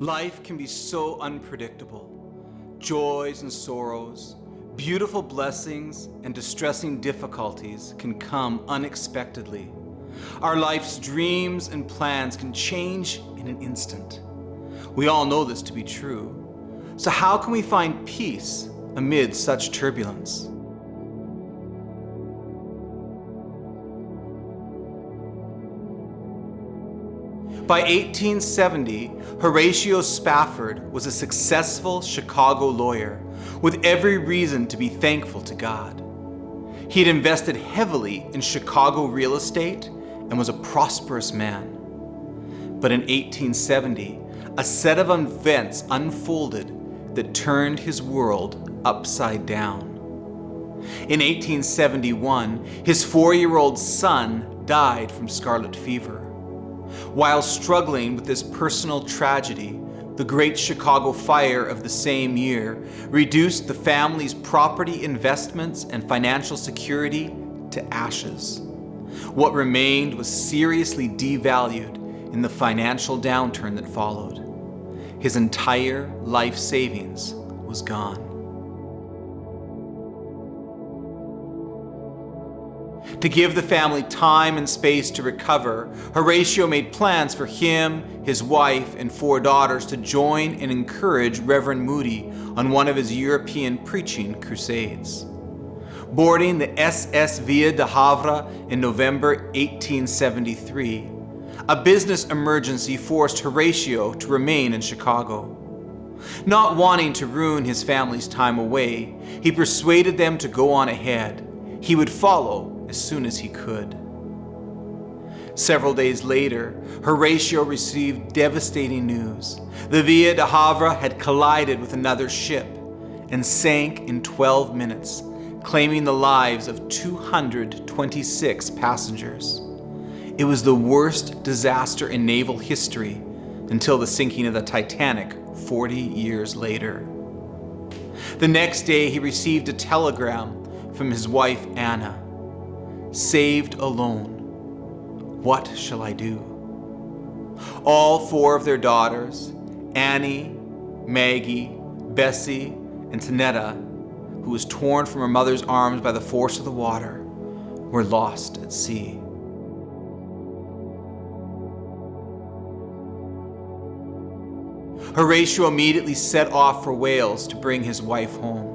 Life can be so unpredictable. Joys and sorrows, beautiful blessings and distressing difficulties can come unexpectedly. Our life's dreams and plans can change in an instant. We all know this to be true. So how can we find peace amid such turbulence? By 1870, Horatio Spafford was a successful Chicago lawyer with every reason to be thankful to God. He had invested heavily in Chicago real estate and was a prosperous man. But in 1870, a set of events unfolded that turned his world upside down. In 1871, his 4-year-old son died from scarlet fever. While struggling with this personal tragedy, the Great Chicago Fire of the same year reduced the family's property investments and financial security to ashes. What remained was seriously devalued in the financial downturn that followed. His entire life savings was gone. To give the family time and space to recover, Horatio made plans for him, his wife, and 4 daughters to join and encourage Reverend Moody on one of his European preaching crusades. Boarding the SS Via de Havre in November 1873, a business emergency forced Horatio to remain in Chicago. Not wanting to ruin his family's time away, he persuaded them to go on ahead. He would follow as soon as he could. Several days later, Horatio received devastating news. The Via de Havre had collided with another ship and sank in 12 minutes, claiming the lives of 226 passengers. It was the worst disaster in naval history until the sinking of the Titanic 40 years later. The next day, he received a telegram from his wife, Anna. "Saved alone. What shall I do?" All 4 of their daughters, Annie, Maggie, Bessie, and Tanetta, who was torn from her mother's arms by the force of the water, were lost at sea. Horatio immediately set off for Wales to bring his wife home.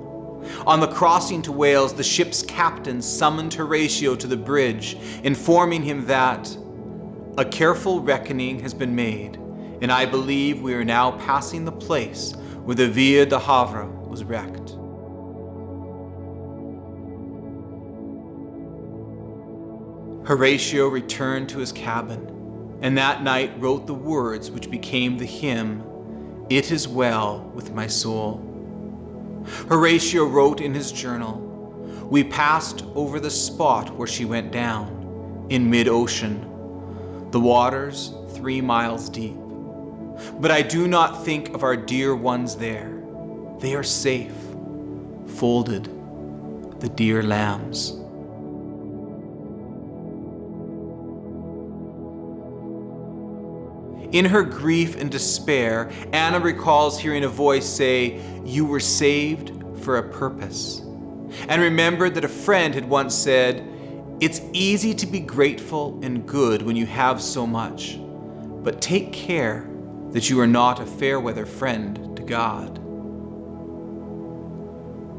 On the crossing to Wales, the ship's captain summoned Horatio to the bridge, informing him that "A careful reckoning has been made, and I believe we are now passing the place where the Via de Havre was wrecked." Horatio returned to his cabin, and that night wrote the words which became the hymn, "It is well with my soul." Horatio wrote in his journal, "We passed over the spot where she went down, in mid-ocean, the waters 3 miles deep. But I do not think of our dear ones there. They are safe, folded, the dear lambs." In her grief and despair, Anna recalls hearing a voice say, "You were saved for a purpose," and remembered that a friend had once said, "It's easy to be grateful and good when you have so much, but take care that you are not a fair-weather friend to God."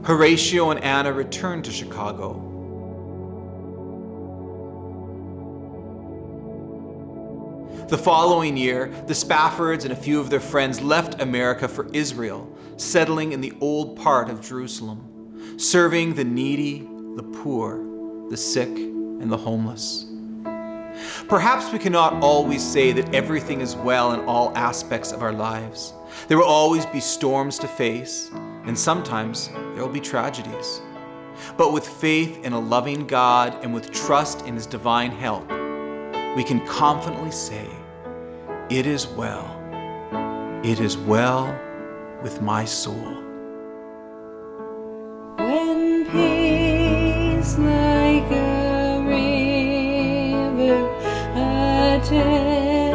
Horatio and Anna returned to Chicago. The following year, the Spaffords and a few of their friends left America for Israel, settling in the old part of Jerusalem, serving the needy, the poor, the sick, and the homeless. Perhaps we cannot always say that everything is well in all aspects of our lives. There will always be storms to face, and sometimes there will be tragedies. But with faith in a loving God and with trust in His divine help, we can confidently say, "It is well. It is well with my soul." When peace like a river attendeth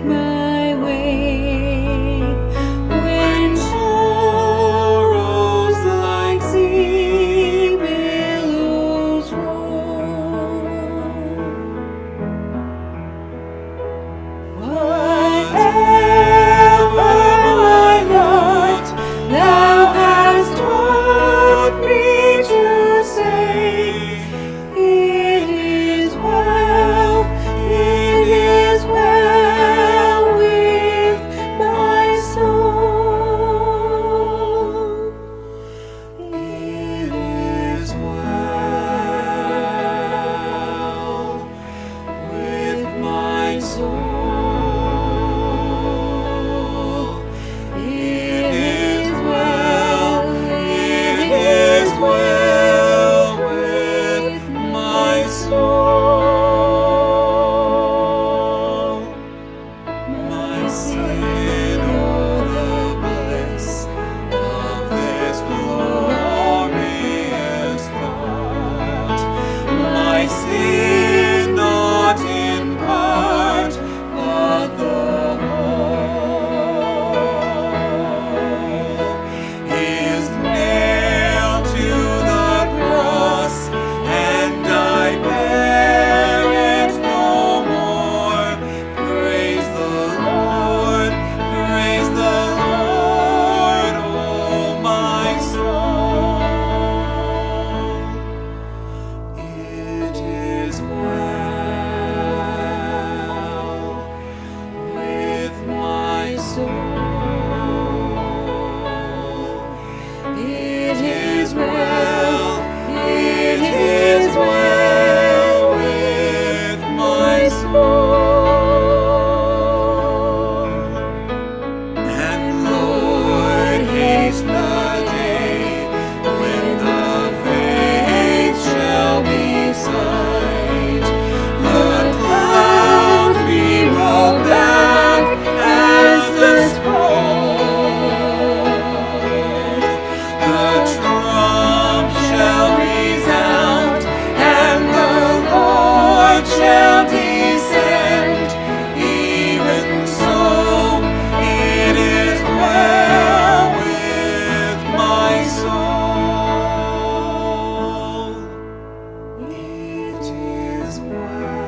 my way, I sin not in part, but the whole. Is nailed to the cross, and I bear it no more. Praise the Lord, oh my soul. It is well with my soul. It is well with my soul. And Lord, haste the day when the faith shall be sight. The clouds be rolled back as the scroll. The trump shall resound, and the Lord shall descend. Even so, it is well with my soul. It is well.